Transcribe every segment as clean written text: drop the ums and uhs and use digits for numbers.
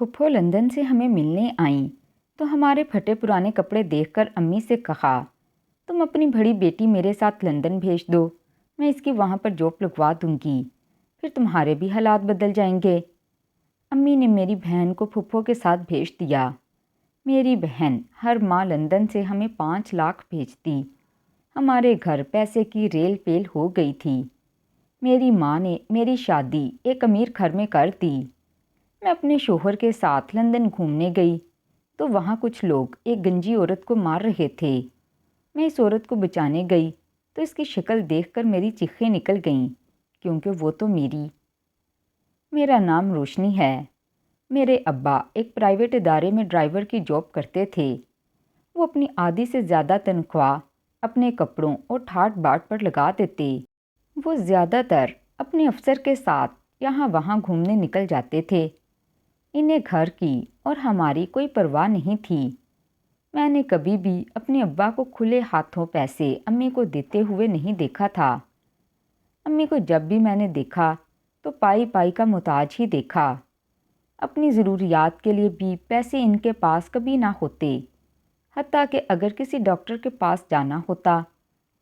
پھپھو London سے ہمیں ملنے آئیں تو ہمارے پھٹے پرانے کپڑے دیکھ کر امی سے کہا، تم اپنی بڑی بیٹی میرے ساتھ لندن بھیج دو، میں اس کی وہاں پر جاب لگوا دوں گی، پھر تمہارے بھی حالات بدل جائیں گے۔ امی نے میری بہن کو پھپھو کے ساتھ بھیج دیا۔ میری بہن ہر ماہ لندن سے ہمیں 5 لاکھ بھیجتی۔ ہمارے گھر پیسے کی ریل پیل ہو گئی تھی۔ میری ماں نے میری شادی ایک امیر گھر میں کر دی۔ میں اپنے شوہر کے ساتھ لندن گھومنے گئی تو وہاں کچھ لوگ ایک گنجی عورت کو مار رہے تھے۔ میں اس عورت کو بچانے گئی تو اس کی شکل دیکھ کر میری چیخیں نکل گئیں، کیونکہ وہ تو میرا نام روشنی ہے۔ میرے ابا ایک پرائیویٹ ادارے میں ڈرائیور کی جاب کرتے تھے۔ وہ اپنی آدھی سے زیادہ تنخواہ اپنے کپڑوں اور ٹھاٹ باٹ پر لگا دیتے۔ وہ زیادہ تر اپنے افسر کے ساتھ یہاں وہاں گھومنے نکل جاتے تھے۔ انہیں گھر کی اور ہماری کوئی پرواہ نہیں تھی۔ میں نے کبھی بھی اپنے ابا کو کھلے ہاتھوں پیسے امی کو دیتے ہوئے نہیں دیکھا تھا۔ امی کو جب بھی میں نے دیکھا تو پائی پائی کا محتاج ہی دیکھا۔ اپنی ضروریات کے لیے بھی پیسے ان کے پاس کبھی نہ ہوتے، حتیٰ کہ اگر کسی ڈاکٹر کے پاس جانا ہوتا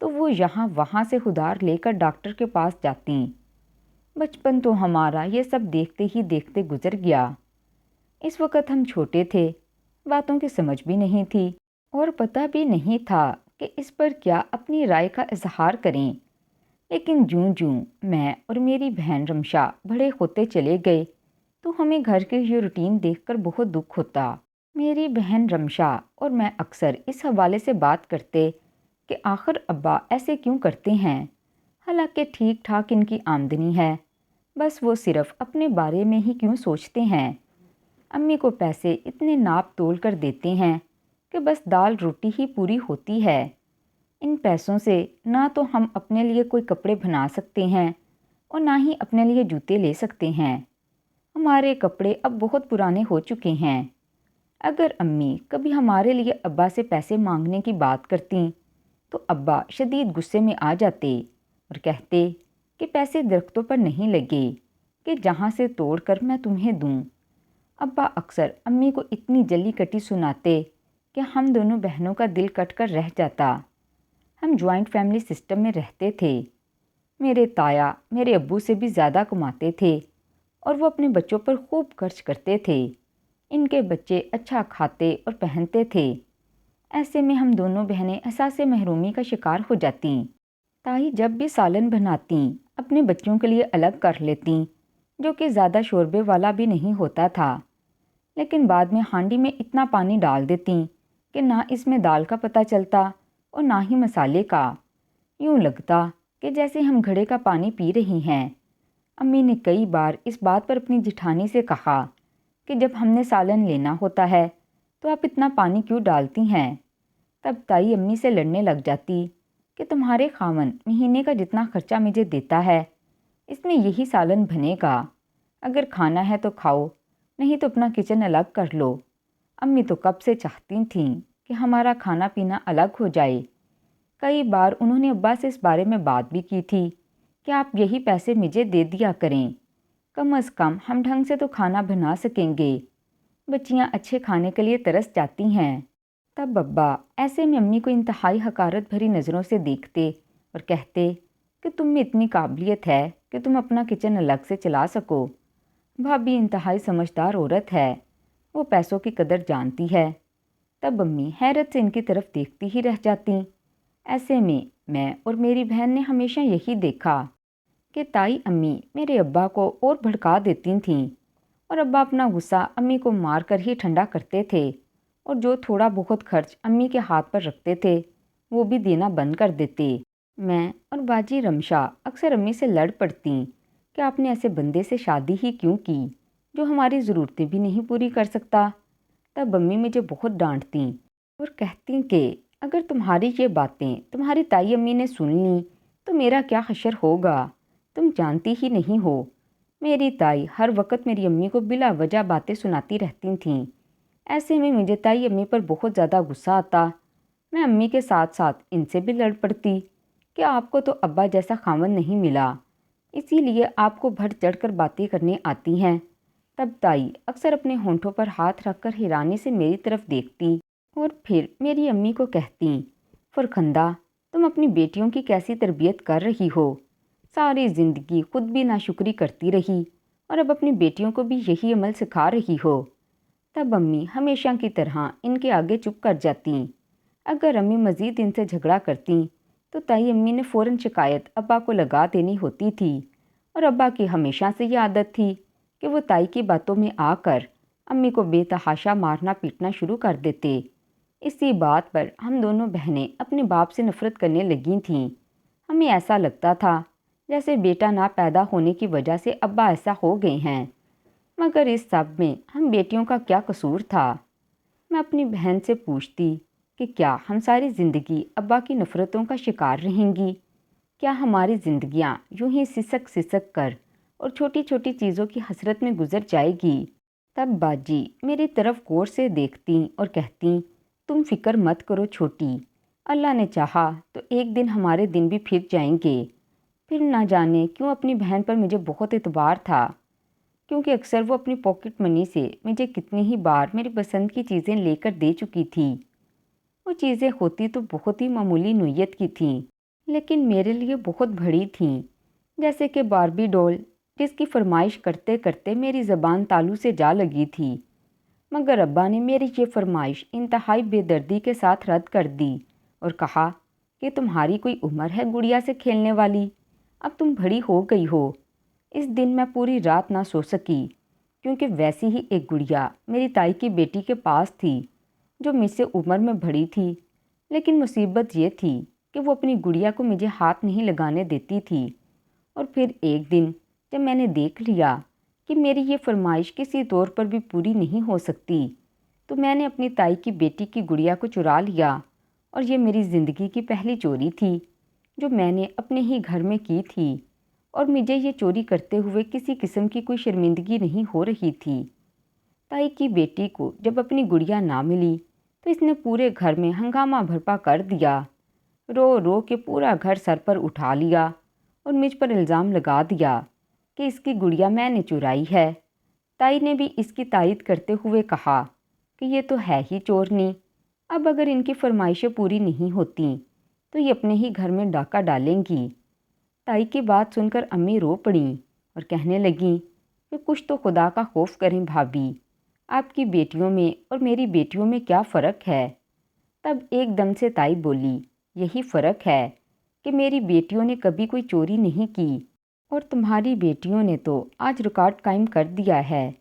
تو وہ یہاں وہاں سے ادھار لے کر ڈاکٹر کے پاس جاتی۔ بچپن تو ہمارا یہ سب دیکھتے ہی دیکھتے گزر گیا۔ اس وقت ہم چھوٹے تھے، باتوں کی سمجھ بھی نہیں تھی اور پتہ بھی نہیں تھا کہ اس پر کیا اپنی رائے کا اظہار کریں۔ لیکن جوں جوں میں اور میری بہن رمشا بڑے ہوتے چلے گئے تو ہمیں گھر کے یہ روٹین دیکھ کر بہت دکھ ہوتا۔ میری بہن رمشا اور میں اکثر اس حوالے سے بات کرتے کہ آخر ابا ایسے کیوں کرتے ہیں، حالانکہ ٹھیک ٹھاک ان کی آمدنی ہے، بس وہ صرف اپنے بارے میں ہی کیوں سوچتے ہیں۔ امی کو پیسے اتنے ناپ تول کر دیتے ہیں کہ بس دال روٹی ہی پوری ہوتی ہے۔ ان پیسوں سے نہ تو ہم اپنے لیے کوئی کپڑے بنا سکتے ہیں اور نہ ہی اپنے لیے جوتے لے سکتے ہیں۔ ہمارے کپڑے اب بہت پرانے ہو چکے ہیں۔ اگر امی کبھی ہمارے لیے ابا سے پیسے مانگنے کی بات کرتیں تو ابا شدید غصے میں آ جاتے اور کہتے کہ پیسے درختوں پر نہیں لگے کہ جہاں سے توڑ کر میں تمہیں دوں۔ ابا اکثر امی کو اتنی جلی کٹی سناتے کہ ہم دونوں بہنوں کا دل کٹ کر رہ جاتا۔ ہم جوائنٹ فیملی سسٹم میں رہتے تھے۔ میرے تایا میرے ابو سے بھی زیادہ کماتے تھے اور وہ اپنے بچوں پر خوب خرچ کرتے تھے۔ ان کے بچے اچھا کھاتے اور پہنتے تھے۔ ایسے میں ہم دونوں بہنیں احساس محرومی کا شکار ہو جاتیں۔ تائی جب بھی سالن بناتیں اپنے بچوں کے لیے الگ کر لیتیں، جو کہ زیادہ شوربے والا بھی نہیں ہوتا تھا، لیکن بعد میں ہانڈی میں اتنا پانی ڈال دیتیں کہ نہ اس میں دال کا پتہ چلتا اور نہ ہی مسالے کا۔ یوں لگتا کہ جیسے ہم گھڑے کا پانی پی رہی ہیں۔ امی نے کئی بار اس بات پر اپنی جٹھانی سے کہا کہ جب ہم نے سالن لینا ہوتا ہے تو آپ اتنا پانی کیوں ڈالتی ہیں؟ تب تائی امی سے لڑنے لگ جاتی کہ تمہارے خاوند مہینے کا جتنا خرچہ مجھے دیتا ہے اس میں یہی سالن بنے گا، اگر کھانا ہے تو کھاؤ، نہیں تو اپنا کچن الگ کر لو۔ امی تو کب سے چاہتی تھیں کہ ہمارا کھانا پینا الگ ہو جائے۔ کئی بار انہوں نے ابا سے اس بارے میں بات بھی کی تھی کہ آپ یہی پیسے مجھے دے دیا کریں، کم از کم ہم ڈھنگ سے تو کھانا بنا سکیں گے، بچیاں اچھے کھانے کے لیے ترس جاتی ہیں۔ تب ابا ایسے میں امی کو انتہائی حقارت بھری نظروں سے دیکھتے اور کہتے کہ تم میں اتنی قابلیت ہے کہ تم اپنا کچن الگ سے چلا سکو۔ بھابھی انتہائی سمجھدار عورت ہے، وہ پیسوں کی قدر جانتی ہے۔ تب امی حیرت سے ان کی طرف دیکھتی ہی رہ جاتیں۔ ایسے میں اور میری بہن نے ہمیشہ یہی دیکھا کہ تائی امی میرے ابا کو اور بھڑکا دیتی تھیں اور ابا اپنا غصہ امی کو مار کر ہی ٹھنڈا کرتے تھے، اور جو تھوڑا بہت خرچ امی کے ہاتھ پر رکھتے تھے وہ بھی دینا بند کر دیتے۔ میں اور باجی رمشا اکثر امی سے لڑ پڑتی کہ آپ نے ایسے بندے سے شادی ہی کیوں کی جو ہماری ضرورتیں بھی نہیں پوری کر سکتا۔ تب امی مجھے بہت ڈانٹتی اور کہتی کہ اگر تمہاری یہ باتیں تمہاری تائی امی نے سن لیں تو میرا کیا حشر ہوگا، تم جانتی ہی نہیں ہو۔ میری تائی ہر وقت میری امی کو بلا وجہ باتیں سناتی رہتی تھیں۔ ایسے میں مجھے تائی امی پر بہت زیادہ غصہ آتا۔ میں امی کے ساتھ ساتھ ان سے بھی لڑ پڑتی کہ آپ کو تو ابا جیسا خاوند نہیں ملا، اسی لیے آپ کو بڑھ چڑھ کر باتیں کرنے آتی ہیں۔ تب تائی اکثر اپنے ہونٹوں پر ہاتھ رکھ کر حیرانی سے میری طرف دیکھتی اور پھر میری امی کو کہتی، فرخندہ، تم اپنی بیٹیوں کی کیسی تربیت کر رہی ہو؟ ساری زندگی خود بھی ناشکری کرتی رہی اور اب اپنی بیٹیوں کو بھی یہی عمل سکھا رہی ہو۔ تب امی ہمیشہ کی طرح ان کے آگے چپ کر جاتیں۔ اگر امی مزید ان سے جھگڑا کرتیں تو تائی امی نے فوراً شکایت ابا کو لگا دینی ہوتی تھی، اور ابا کی ہمیشہ سے یہ عادت تھی کہ وہ تائی کی باتوں میں آ کر امی کو بے تحاشا مارنا پیٹنا شروع کر دیتے۔ اسی بات پر ہم دونوں بہنیں اپنے باپ سے نفرت کرنے لگی تھیں۔ ہمیں ایسا لگتا تھا جیسے بیٹا نہ پیدا ہونے کی وجہ سے ابا ایسا ہو گئے ہیں، مگر اس سب میں ہم بیٹیوں کا کیا قصور تھا؟ میں اپنی بہن سے پوچھتی کہ کیا ہم ساری زندگی ابا کی نفرتوں کا شکار رہیں گی؟ کیا ہماری زندگیاں یوں ہی سسک سسک کر اور چھوٹی چھوٹی چیزوں کی حسرت میں گزر جائے گی؟ تب باجی میری طرف غور سے دیکھتیں اور کہتیں، تم فکر مت کرو چھوٹی، اللہ نے چاہا تو ایک دن ہمارے دن بھی پھر جائیں گے۔ پھر نہ جانے کیوں اپنی بہن پر مجھے بہت اعتبار تھا، کیونکہ اکثر وہ اپنی پاکٹ منی سے مجھے کتنی ہی بار میری پسند کی چیزیں لے کر دے چکی تھی۔ وہ چیزیں ہوتی تو بہت ہی معمولی نوعیت کی تھیں، لیکن میرے لیے بہت بڑی تھیں، جیسے کہ باربی ڈول، جس کی فرمائش کرتے کرتے میری زبان تالو سے جا لگی تھی۔ مگر ابا نے میری یہ فرمائش انتہائی بے دردی کے ساتھ رد کر دی اور کہا کہ تمہاری کوئی عمر ہے گڑیا سے کھیلنے والی، اب تم بڑی ہو گئی ہو۔ اس دن میں پوری رات نہ سو سکی، کیونکہ ویسی ہی ایک گڑیا میری تائی کی بیٹی کے پاس تھی جو مجھ سے عمر میں بڑی تھی، لیکن مصیبت یہ تھی کہ وہ اپنی گڑیا کو مجھے ہاتھ نہیں لگانے دیتی تھی۔ اور پھر ایک دن جب میں نے دیکھ لیا کہ میری یہ فرمائش کسی طور پر بھی پوری نہیں ہو سکتی، تو میں نے اپنی تائی کی بیٹی کی گڑیا کو چرا لیا، اور یہ میری زندگی کی پہلی چوری تھی جو میں نے اپنے ہی گھر میں کی تھی، اور مجھے یہ چوری کرتے ہوئے کسی قسم کی کوئی شرمندگی نہیں ہو رہی تھی۔ تائی کی بیٹی کو جب اپنی گڑیا نہ ملی تو اس نے پورے گھر میں ہنگامہ بھرپا کر دیا، رو رو کے پورا گھر سر پر اٹھا لیا اور مجھ پر الزام لگا دیا کہ اس کی گڑیا میں نے چرائی ہے۔ تائی نے بھی اس کی تائید کرتے ہوئے کہا کہ یہ تو ہے ہی چورنی، اب اگر ان کی فرمائشیں پوری نہیں ہوتیں تو یہ اپنے ہی گھر میں ڈاکہ ڈالیں گی۔ تائی کی بات سن کر امی رو پڑیں اور کہنے لگیں کہ کچھ تو خدا کا خوف کریں بھابھی، آپ کی بیٹیوں میں اور میری بیٹیوں میں کیا فرق ہے؟ تب ایک دم سے تائی بولی، یہی فرق ہے کہ میری بیٹیوں نے کبھی کوئی چوری نہیں کی، اور تمہاری بیٹیوں نے تو آج ریکارڈ قائم کر دیا ہے۔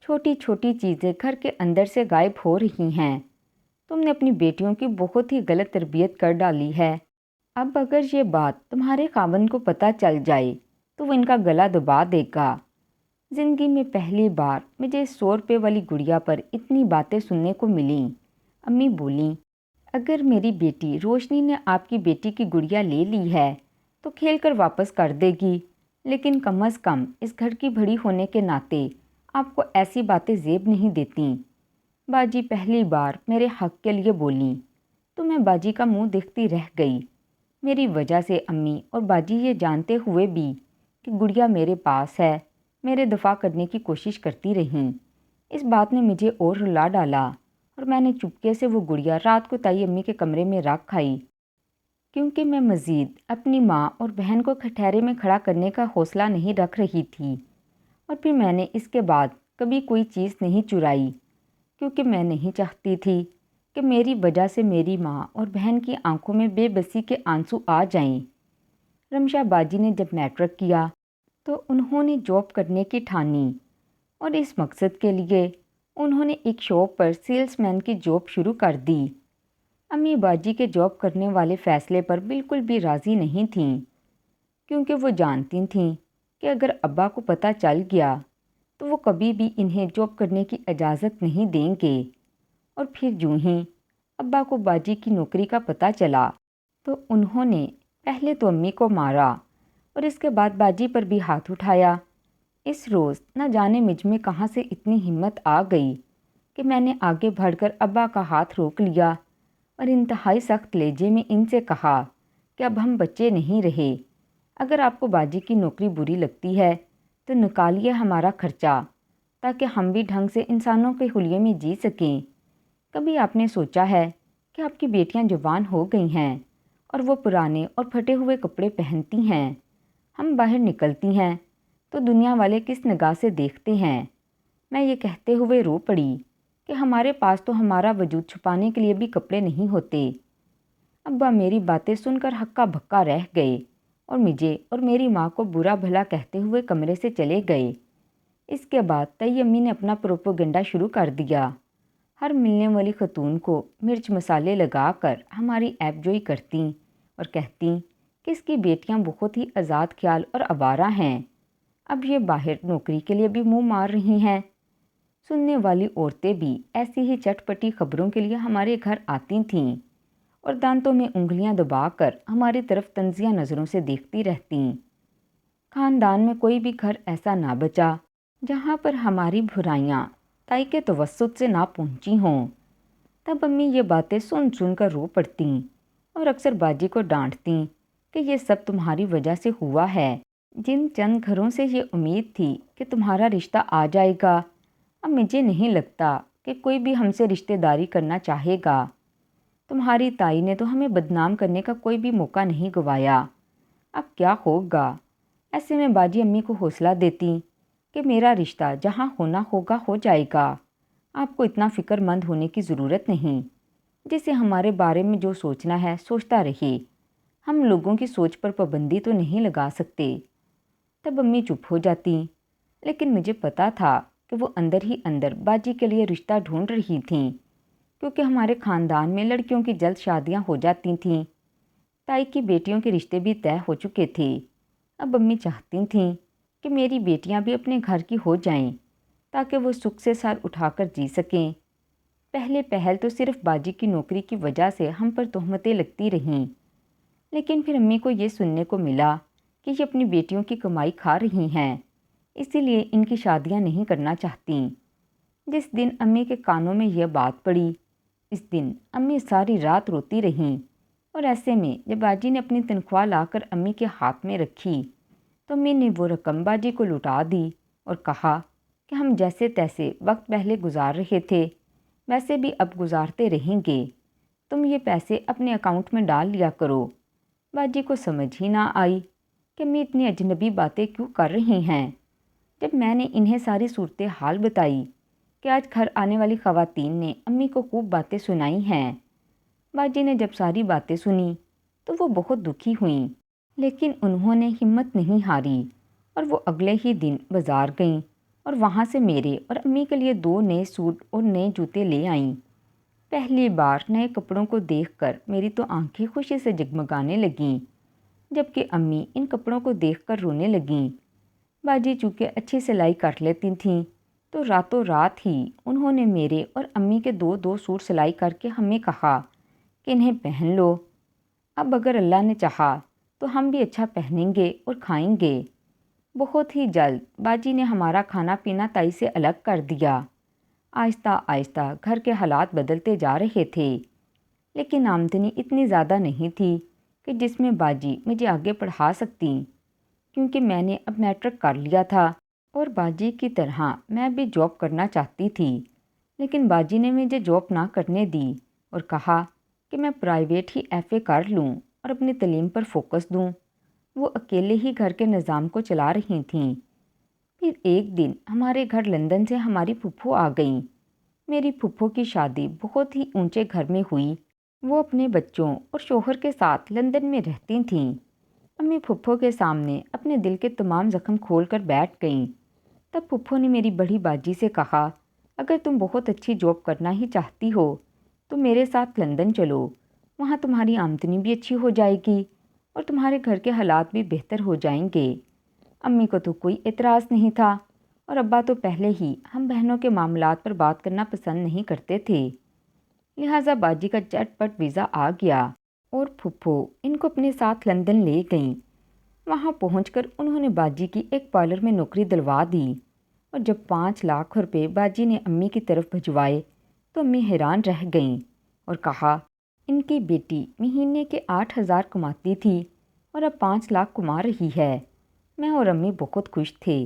چھوٹی چھوٹی چیزیں گھر کے اندر سے غائب ہو رہی ہیں۔ تم نے اپنی بیٹیوں کی بہت ہی غلط تربیت کر ڈالی ہے۔ اب اگر یہ بات تمہارے خاوند کو پتہ چل جائے تو وہ ان کا گلا دبا دے گا۔ زندگی میں پہلی بار مجھے 100 روپے والی گڑیا پر اتنی باتیں سننے کو ملیں۔ امی بولیں، اگر میری بیٹی روشنی نے آپ کی بیٹی کی گڑیا لے لی ہے تو کھیل کر واپس کر دے گی، لیکن کم از کم اس گھر کی بڑی ہونے کے ناطے آپ کو ایسی باتیں زیب نہیں دیتیں۔ باجی پہلی بار میرے حق کے لیے بولیں تو میں باجی کا منہ دیکھتی رہ گئی۔ میری وجہ سے امی اور باجی یہ جانتے ہوئے بھی کہ گڑیا میرے پاس ہے، میرے دفاع کرنے کی کوشش کرتی رہیں۔ اس بات نے مجھے اور رلا ڈالا، اور میں نے چپکے سے وہ گڑیا رات کو تائی امی کے کمرے میں رکھ آئی، کیونکہ میں مزید اپنی ماں اور بہن کو کھٹیرے میں کھڑا کرنے کا حوصلہ نہیں رکھ رہی تھی۔ اور پھر میں نے اس کے بعد کبھی کوئی چیز نہیں چرائی، کیونکہ میں نہیں چاہتی تھی کہ میری وجہ سے میری ماں اور بہن کی آنکھوں میں بے بسی کے آنسو آ جائیں۔ رمشا باجی نے جب میٹرک کیا تو انہوں نے جاب کرنے کی ٹھانی، اور اس مقصد کے لیے انہوں نے ایک شاپ پر سیلز مین کی جاب شروع کر دی۔ امی باجی کے جاب کرنے والے فیصلے پر بالکل بھی راضی نہیں تھیں، کیونکہ وہ جانتی تھیں کہ اگر ابا کو پتہ چل گیا تو وہ کبھی بھی انہیں جاب کرنے کی اجازت نہیں دیں گے۔ اور پھر یوں ہی ابا کو باجی کی نوکری کا پتہ چلا تو انہوں نے پہلے تو امی کو مارا اور اس کے بعد باجی پر بھی ہاتھ اٹھایا۔ اس روز نہ جانے مجھ میں کہاں سے اتنی ہمت آ گئی کہ میں نے آگے بڑھ کر ابا کا ہاتھ روک لیا اور انتہائی سخت لہجے میں ان سے کہا کہ اب ہم بچے نہیں رہے، اگر آپ کو باجی کی نوکری بری لگتی ہے تو نکالیے ہمارا خرچہ، تاکہ ہم بھی ڈھنگ سے انسانوں کے حلیے میں جی سکیں؟ کبھی آپ نے سوچا ہے کہ آپ کی بیٹیاں جوان ہو گئی ہیں اور وہ پرانے اور پھٹے ہوئے کپڑے پہنتی ہیں؟ ہم باہر نکلتی ہیں تو دنیا والے کس نگاہ سے دیکھتے ہیں؟ میں یہ کہتے ہوئے رو پڑی کہ ہمارے پاس تو ہمارا وجود چھپانے کے لیے بھی کپڑے نہیں ہوتے۔ ابا میری باتیں سن کر ہکا بھکا رہ گئے اور مجھے اور میری ماں کو برا بھلا کہتے ہوئے کمرے سے چلے گئے۔ اس کے بعد طئی امی نے اپنا پروپیگنڈا شروع کر دیا۔ ہر ملنے والی خاتون کو مرچ مسالے لگا کر ہماری عیب جوئی کرتیں اور کہتیں کہ اس کی بیٹیاں بہت ہی آزاد خیال اور آوارہ ہیں، اب یہ باہر نوکری کے لیے بھی منہ مار رہی ہیں۔ سننے والی عورتیں بھی ایسی ہی چٹ پٹی خبروں کے لیے ہمارے گھر آتی تھیں اور دانتوں میں انگلیاں دبا کر ہماری طرف طنزیہ نظروں سے دیکھتی رہتیں۔ خاندان میں کوئی بھی گھر ایسا نہ بچا جہاں پر ہماری برائیاں تائی کے توسط سے نہ پہنچی ہوں۔ تب امی یہ باتیں سن سن کر رو پڑتیں اور اکثر باجی کو ڈانٹتیں کہ یہ سب تمہاری وجہ سے ہوا ہے۔ جن چند گھروں سے یہ امید تھی کہ تمہارا رشتہ آ جائے گا، اب مجھے نہیں لگتا کہ کوئی بھی ہم سے رشتہ داری کرنا چاہے گا۔ تمہاری تائی نے تو ہمیں بدنام کرنے کا کوئی بھی موقع نہیں گنوایا، اب کیا ہوگا؟ ایسے میں باجی امی کو حوصلہ دیتی کہ میرا رشتہ جہاں ہونا ہوگا ہو جائے گا، آپ کو اتنا فکر مند ہونے کی ضرورت نہیں، جسے ہمارے بارے میں جو سوچنا ہے سوچتا رہے، ہم لوگوں کی سوچ پر پابندی تو نہیں لگا سکتے۔ تب امی چپ ہو جاتی، لیکن مجھے پتا تھا کہ وہ اندر ہی اندر باجی کے لیے رشتہ ڈھونڈ رہی تھیں، کیونکہ ہمارے خاندان میں لڑکیوں کی جلد شادیاں ہو جاتی تھیں۔ تائی کی بیٹیوں کے رشتے بھی طے ہو چکے تھے۔ اب امی چاہتی تھیں کہ میری بیٹیاں بھی اپنے گھر کی ہو جائیں تاکہ وہ سکھ سے سر اٹھا کر جی سکیں۔ پہلے پہل تو صرف باجی کی نوکری کی وجہ سے ہم پر تہمتیں لگتی رہیں، لیکن پھر امی کو یہ سننے کو ملا کہ یہ اپنی بیٹیوں کی کمائی کھا رہی ہیں، اسی لیے ان کی شادیاں نہیں کرنا چاہتیں۔ جس دن امی کے کانوں میں یہ بات پڑی، اس دن امی ساری رات روتی رہیں، اور ایسے میں جب باجی نے اپنی تنخواہ لا کر امی کے ہاتھ میں رکھی تو امی نے وہ رقم باجی کو لوٹا دی اور کہا کہ ہم جیسے تیسے وقت پہلے گزار رہے تھے ویسے بھی اب گزارتے رہیں گے، تم یہ پیسے اپنے اکاؤنٹ میں ڈال لیا کرو۔ باجی کو سمجھ ہی نہ آئی کہ امی اتنی اجنبی باتیں کیوں کر رہی ہیں۔ جب میں نے انہیں ساری صورتحال بتائی کہ آج گھر آنے والی خواتین نے امی کو خوب باتیں سنائی ہیں، باجی نے جب ساری باتیں سنی تو وہ بہت دکھی ہوئیں، لیکن انہوں نے ہمت نہیں ہاری اور وہ اگلے ہی دن بازار گئیں اور وہاں سے میرے اور امی کے لیے 2 نئے سوٹ اور نئے جوتے لے آئیں۔ پہلی بار نئے کپڑوں کو دیکھ کر میری تو آنکھیں خوشی سے جگمگانے لگیں، جبکہ امی ان کپڑوں کو دیکھ کر رونے لگیں۔ باجی چونکہ اچھی سلائی کر لیتی تھیں تو راتوں رات ہی انہوں نے میرے اور امی کے 2 سوٹ سلائی کر کے ہمیں کہا کہ انہیں پہن لو، اب اگر اللہ نے چاہا تو ہم بھی اچھا پہنیں گے اور کھائیں گے۔ بہت ہی جلد باجی نے ہمارا کھانا پینا تائی سے الگ کر دیا۔ آہستہ آہستہ گھر کے حالات بدلتے جا رہے تھے، لیکن آمدنی اتنی زیادہ نہیں تھی کہ جس میں باجی مجھے آگے پڑھا سکتی، کیونکہ میں نے اب میٹرک کر لیا تھا اور باجی کی طرح میں بھی جاب کرنا چاہتی تھی، لیکن باجی نے مجھے جاب نہ کرنے دی اور کہا کہ میں پرائیویٹ ہی ایف اے کر لوں اور اپنی تعلیم پر فوکس دوں۔ وہ اکیلے ہی گھر کے نظام کو چلا رہی تھیں۔ پھر ایک دن ہمارے گھر لندن سے ہماری پھپھو آ گئیں۔ میری پھپھو کی شادی بہت ہی اونچے گھر میں ہوئی، وہ اپنے بچوں اور شوہر کے ساتھ لندن میں رہتی تھیں۔ امی پھپھو کے سامنے اپنے دل کے تمام زخم کھول کر بیٹھ گئیں۔ تب پھپھو نے میری بڑی باجی سے کہا، اگر تم بہت اچھی جاب کرنا ہی چاہتی ہو تو میرے ساتھ لندن چلو، وہاں تمہاری آمدنی بھی اچھی ہو جائے گی اور تمہارے گھر کے حالات بھی بہتر ہو جائیں گے۔ امی کو تو کوئی اعتراض نہیں تھا اور ابا تو پہلے ہی ہم بہنوں کے معاملات پر بات کرنا پسند نہیں کرتے تھے، لہٰذا باجی کا جٹ پٹ ویزا آ گیا اور پھپھو ان کو اپنے ساتھ لندن لے گئیں۔ وہاں پہنچ کر انہوں نے باجی کی ایک پارلر میں نوکری دلوا دی، اور جب 5 لاکھ روپے باجی نے امی کی طرف بھجوائے تو امی حیران رہ گئیں اور کہا، ان کی بیٹی مہینے کے 8,000 کماتی تھی اور اب 5 لاکھ کما رہی ہے۔ میں اور امی بہت خوش تھے،